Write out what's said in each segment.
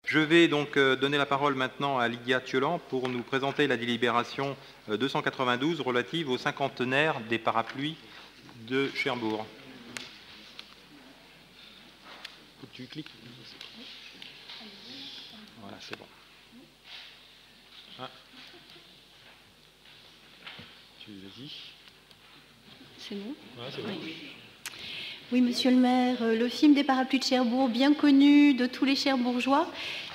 Je vais donc donner la parole maintenant à Lydia Thiolan pour nous présenter la délibération 292 relative au cinquantenaire des parapluies de Cherbourg. Tu cliques. Voilà, c'est bon. Ah. Tu vas-y. C'est bon ? Ouais, c'est bon. Oui, monsieur le maire, le film des parapluies de Cherbourg, bien connu de tous les Cherbourgeois,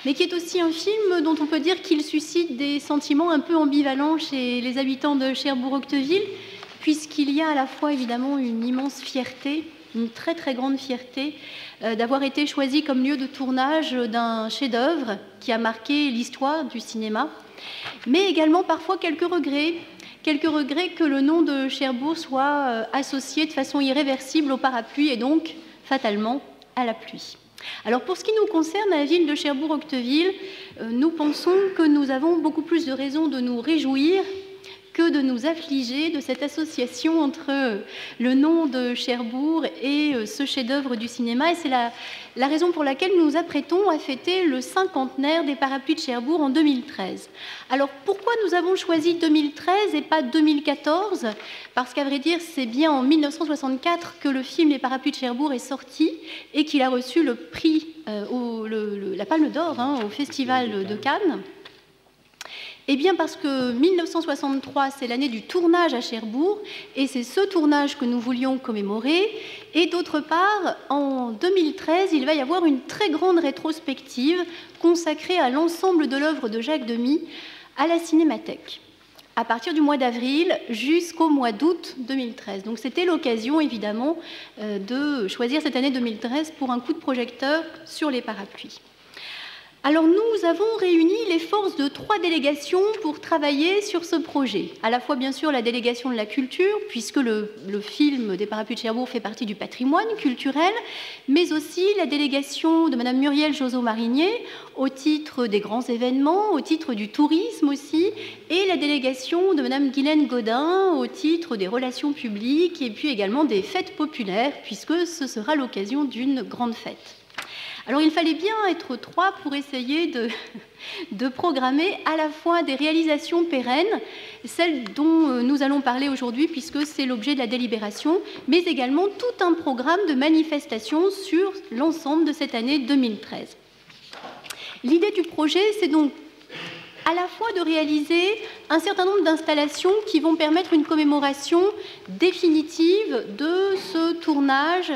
mais qui est aussi un film dont on peut dire qu'il suscite des sentiments un peu ambivalents chez les habitants de Cherbourg-Octeville, puisqu'il y a à la fois évidemment une immense fierté, une très très grande fierté d'avoir été choisi comme lieu de tournage d'un chef-d'œuvre qui a marqué l'histoire du cinéma, mais également parfois quelques regrets que le nom de Cherbourg soit associé de façon irréversible au parapluie et donc fatalement à la pluie. Alors pour ce qui nous concerne, à la ville de Cherbourg-Octeville, nous pensons que nous avons beaucoup plus de raisons de nous réjouir que de nous affliger de cette association entre le nom de Cherbourg et ce chef-d'œuvre du cinéma. Et c'est la raison pour laquelle nous nous apprêtons à fêter le cinquantenaire des parapluies de Cherbourg en 2013. Alors pourquoi nous avons choisi 2013 et pas 2014 ? Parce qu'à vrai dire, c'est bien en 1964 que le film Les parapluies de Cherbourg est sorti et qu'il a reçu le prix, la Palme d'Or au Festival de Cannes. Eh bien parce que 1963, c'est l'année du tournage à Cherbourg, et c'est ce tournage que nous voulions commémorer. Et d'autre part, en 2013, il va y avoir une très grande rétrospective consacrée à l'ensemble de l'œuvre de Jacques Demy à la Cinémathèque, à partir du mois d'avril jusqu'au mois d'août 2013. Donc c'était l'occasion, évidemment, de choisir cette année 2013 pour un coup de projecteur sur les parapluies. Alors nous avons réuni les forces de 3 délégations pour travailler sur ce projet. À la fois bien sûr la délégation de la culture, puisque le film des parapluies de Cherbourg fait partie du patrimoine culturel, mais aussi la délégation de Madame Muriel Josot-Marinier au titre des grands événements, au titre du tourisme aussi, et la délégation de Madame Guylaine Godin au titre des relations publiques et puis également des fêtes populaires, puisque ce sera l'occasion d'une grande fête. Alors il fallait bien être 3 pour essayer de programmer à la fois des réalisations pérennes, celles dont nous allons parler aujourd'hui puisque c'est l'objet de la délibération, mais également tout un programme de manifestations sur l'ensemble de cette année 2013. L'idée du projet, c'est donc à la fois de réaliser un certain nombre d'installations qui vont permettre une commémoration définitive de ce tournage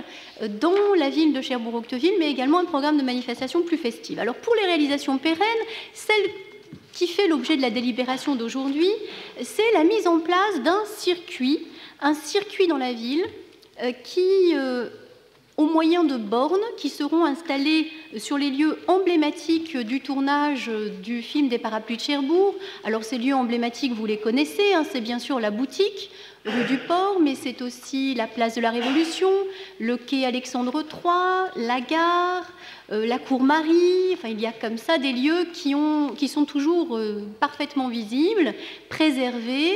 dans la ville de Cherbourg-Octeville, mais également un programme de manifestation plus festive. Alors pour les réalisations pérennes, celle qui fait l'objet de la délibération d'aujourd'hui, c'est la mise en place d'un circuit, un circuit dans la ville qui au moyen de bornes qui seront installées sur les lieux emblématiques du tournage du film des parapluies de Cherbourg. Alors ces lieux emblématiques, vous les connaissez, c'est bien sûr la boutique, rue du Port, mais c'est aussi la place de la Révolution, le quai Alexandre III, la gare, la cour Marie. Enfin, il y a comme ça des lieux qui sont toujours parfaitement visibles, préservés,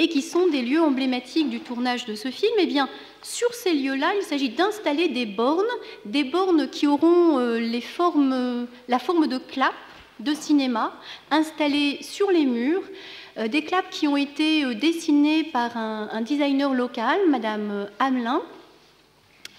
et qui sont des lieux emblématiques du tournage de ce film. Eh bien, sur ces lieux-là, il s'agit d'installer des bornes qui auront la forme de claps de cinéma installées sur les murs, des claps qui ont été dessinés par un designer local, Madame Hamelin,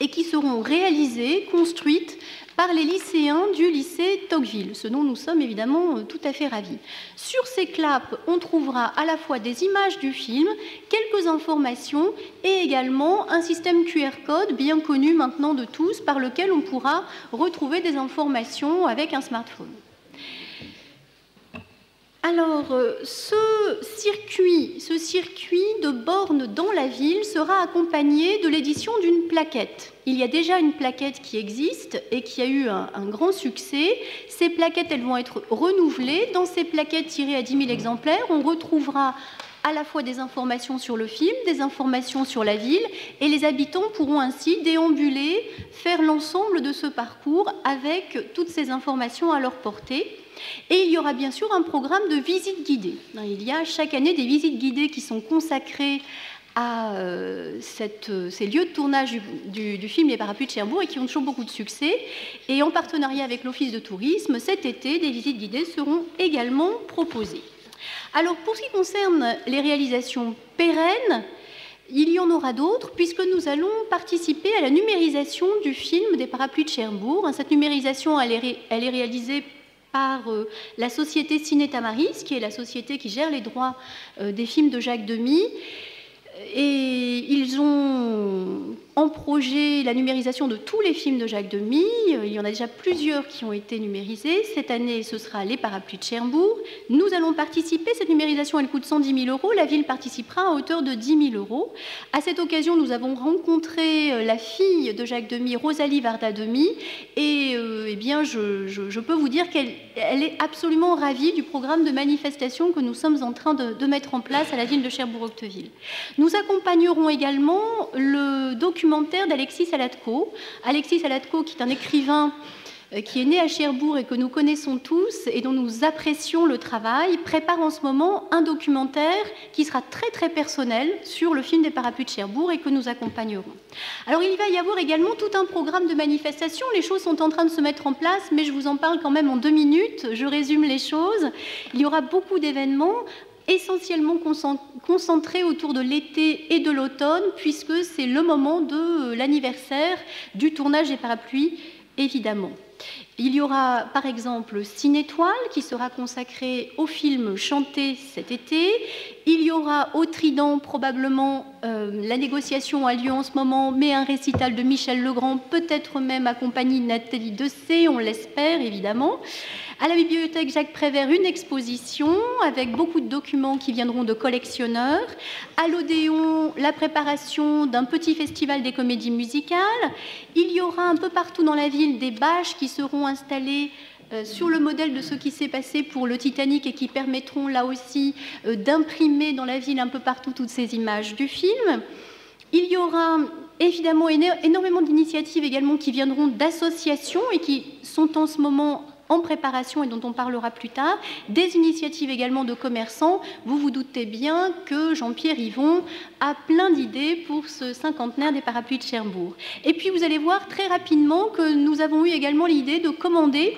et qui seront réalisées, construites par les lycéens du lycée Tocqueville, ce dont nous sommes évidemment tout à fait ravis. Sur ces claps, on trouvera à la fois des images du film, quelques informations et également un système QR code bien connu maintenant de tous par lequel on pourra retrouver des informations avec un smartphone. Alors, ce circuit de bornes dans la ville sera accompagné de l'édition d'une plaquette. Il y a déjà une plaquette qui existe et qui a eu un grand succès. Ces plaquettes, elles vont être renouvelées. Dans ces plaquettes tirées à 10 000 exemplaires, on retrouvera à la fois des informations sur le film, des informations sur la ville, et les habitants pourront ainsi déambuler, faire l'ensemble de ce parcours avec toutes ces informations à leur portée. Et il y aura bien sûr un programme de visites guidées. Il y a chaque année des visites guidées qui sont consacrées à ces lieux de tournage du film Les Parapluies de Cherbourg et qui ont toujours beaucoup de succès. Et en partenariat avec l'Office de tourisme, cet été, des visites guidées seront également proposées. Alors, pour ce qui concerne les réalisations pérennes, il y en aura d'autres, puisque nous allons participer à la numérisation du film des Parapluies de Cherbourg. Cette numérisation, elle est réalisée par la société Ciné Tamaris, qui est la société qui gère les droits des films de Jacques Demy. Et ils ont en projet la numérisation de tous les films de Jacques Demy. Il y en a déjà plusieurs qui ont été numérisés. Cette année, ce sera Les Parapluies de Cherbourg. Nous allons participer. Cette numérisation, elle coûte 110 000 €. La ville participera à hauteur de 10 000 €. À cette occasion, nous avons rencontré la fille de Jacques Demy, Rosalie Varda Demy. Et eh bien, je peux vous dire qu'elle est absolument ravie du programme de manifestation que nous sommes en train de mettre en place à la ville de Cherbourg-Octeville. Nous accompagnerons également le documentaire d'Alexis Salatko. Alexis Salatko, qui est un écrivain qui est né à Cherbourg et que nous connaissons tous et dont nous apprécions le travail, prépare en ce moment un documentaire qui sera très très personnel sur le film des Parapluies de Cherbourg et que nous accompagnerons. Alors il va y avoir également tout un programme de manifestations. Les choses sont en train de se mettre en place, mais je vous en parle quand même en 2 minutes. Je résume les choses. Il y aura beaucoup d'événements, essentiellement concentré autour de l'été et de l'automne, puisque c'est le moment de l'anniversaire du tournage des Parapluies, évidemment. Il y aura par exemple Cinétoile qui sera consacré au film chanté cet été. Il y aura au Trident probablement, la négociation a lieu en ce moment, mais un récital de Michel Legrand, peut-être même accompagné de Nathalie Dessay, on l'espère évidemment. À la bibliothèque Jacques Prévert, une exposition avec beaucoup de documents qui viendront de collectionneurs. À l'Odéon, la préparation d'un petit festival des comédies musicales. Il y aura un peu partout dans la ville des bâches qui seront installées sur le modèle de ce qui s'est passé pour le Titanic et qui permettront là aussi d'imprimer dans la ville un peu partout toutes ces images du film. Il y aura évidemment énormément d'initiatives également qui viendront d'associations et qui sont en ce moment en préparation et dont on parlera plus tard, des initiatives également de commerçants. Vous vous doutez bien que Jean-Pierre Yvon a plein d'idées pour ce cinquantenaire des Parapluies de Cherbourg. Et puis vous allez voir très rapidement que nous avons eu également l'idée de commander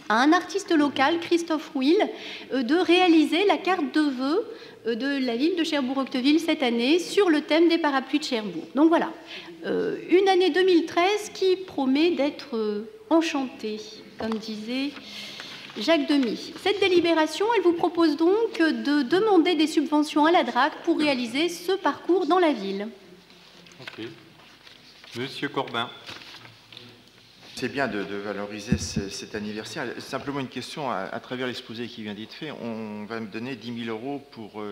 à un artiste local, Christophe Rouil, de réaliser la carte de vœux de la ville de Cherbourg-Octeville cette année sur le thème des Parapluies de Cherbourg. Donc voilà, une année 2013 qui promet d'être enchantée, comme disait Jacques Demy. Cette délibération, elle vous propose donc de demander des subventions à la DRAC pour réaliser ce parcours dans la ville. Ok. Monsieur Corbin. C'est bien de valoriser cet anniversaire. Simplement une question, à travers l'exposé qui vient d'être fait, on va me donner 10 000 € pour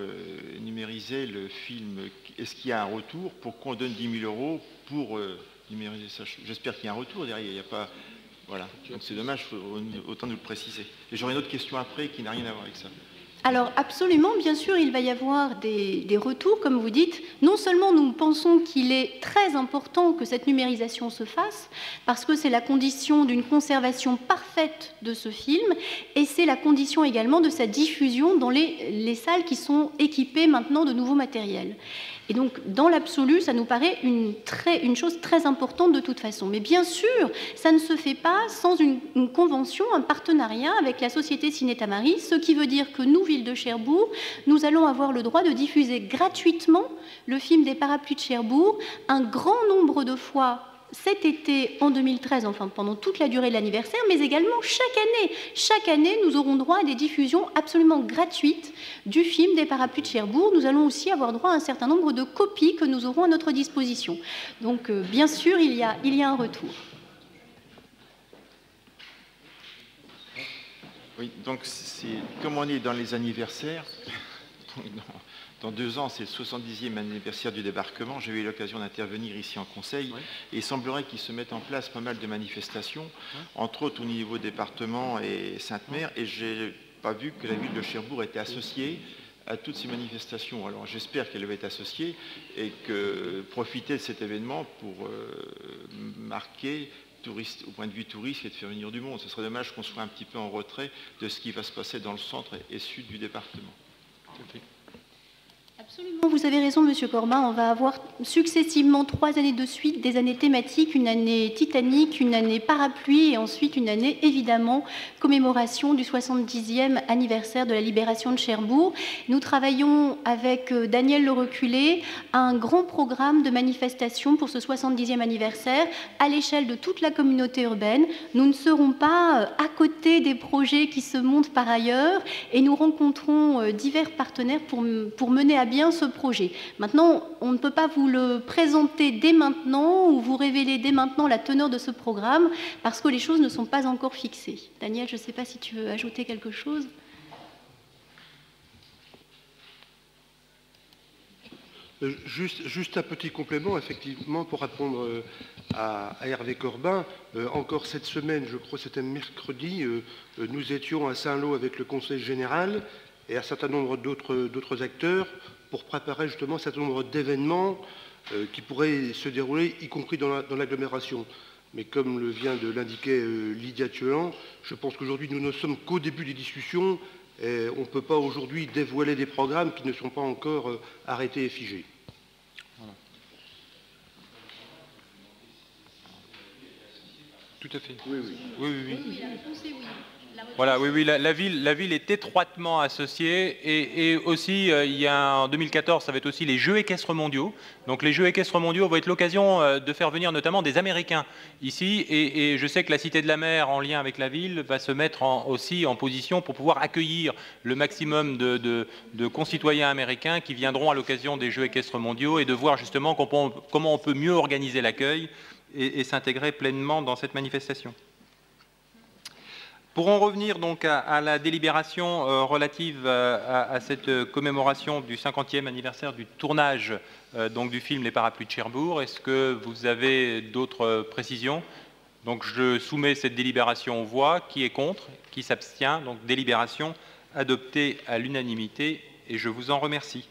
numériser le film. Est-ce qu'il y a un retour pour qu'on donne 10 000 € pour numériser ça? J'espère qu'il y a un retour derrière, il n'y a pas... Voilà, donc c'est dommage, autant nous le préciser. Et j'aurai une autre question après qui n'a rien à voir avec ça. Alors absolument, bien sûr, il va y avoir des retours, comme vous dites. Non seulement nous pensons qu'il est très important que cette numérisation se fasse, parce que c'est la condition d'une conservation parfaite de ce film, et c'est la condition également de sa diffusion dans les salles qui sont équipées maintenant de nouveaux matériels. Et donc, dans l'absolu, ça nous paraît une chose très importante de toute façon. Mais bien sûr, ça ne se fait pas sans une convention, un partenariat avec la société Ciné Tamaris, ce qui veut dire que nous, ville de Cherbourg, nous allons avoir le droit de diffuser gratuitement le film des Parapluies de Cherbourg un grand nombre de fois cet été en 2013, enfin pendant toute la durée de l'anniversaire, mais également chaque année. Chaque année, nous aurons droit à des diffusions absolument gratuites du film des Parapluies de Cherbourg. Nous allons aussi avoir droit à un certain nombre de copies que nous aurons à notre disposition. Donc, bien sûr, il y a un retour. Oui, donc comme on est dans les anniversaires, dans 2 ans, c'est le 70e anniversaire du débarquement. J'ai eu l'occasion d'intervenir ici en conseil. Oui. Et il semblerait qu'il se mette en place pas mal de manifestations, entre autres au niveau département et Sainte-Mère. Et je n'ai pas vu que la ville de Cherbourg était associée à toutes ces manifestations. Alors j'espère qu'elle va être associée et que profiter de cet événement pour marquer au point de vue touristique et de faire venir du monde. Ce serait dommage qu'on soit un petit peu en retrait de ce qui va se passer dans le centre et sud du département. Alors Absolument, vous avez raison, Monsieur Corbin. On va avoir successivement 3 années de suite, des années thématiques, une année Titanic, une année parapluie et ensuite une année, évidemment, commémoration du 70e anniversaire de la libération de Cherbourg. Nous travaillons avec Daniel Le Reculé à un grand programme de manifestation pour ce 70e anniversaire à l'échelle de toute la communauté urbaine. Nous ne serons pas à côté des projets qui se montent par ailleurs et nous rencontrons divers partenaires pour mener à bien ce projet. Maintenant, on ne peut pas vous le présenter dès maintenant ou vous révéler dès maintenant la teneur de ce programme parce que les choses ne sont pas encore fixées. Daniel, je ne sais pas si tu veux ajouter quelque chose. Juste un petit complément, effectivement, pour répondre à Hervé Corbin. Encore cette semaine, je crois que c'était mercredi, nous étions à Saint-Lô avec le Conseil général et un certain nombre d'autres acteurs pour préparer justement un certain nombre d'événements qui pourraient se dérouler, y compris dans l'agglomération. Mais comme le vient de l'indiquer Lydia Thiolan, je pense qu'aujourd'hui nous ne sommes qu'au début des discussions et on ne peut pas aujourd'hui dévoiler des programmes qui ne sont pas encore arrêtés et figés. Voilà. Tout à fait. Oui, oui. Oui, oui, oui. Oui, la réponse est oui. Voilà, oui, oui, la ville est étroitement associée et aussi, il y a, en 2014, ça va être aussi les Jeux équestres mondiaux. Donc les Jeux équestres mondiaux vont être l'occasion de faire venir notamment des Américains ici et je sais que la Cité de la Mer, en lien avec la ville, va se mettre aussi en position pour pouvoir accueillir le maximum de concitoyens américains qui viendront à l'occasion des Jeux équestres mondiaux et de voir justement comment on peut mieux organiser l'accueil et s'intégrer pleinement dans cette manifestation. Pour en revenir donc à la délibération relative à cette commémoration du 50e anniversaire du tournage donc du film Les Parapluies de Cherbourg, est-ce que vous avez d'autres précisions? Donc je soumets cette délibération aux voix. Qui est contre? Qui s'abstient? Donc délibération adoptée à l'unanimité et je vous en remercie.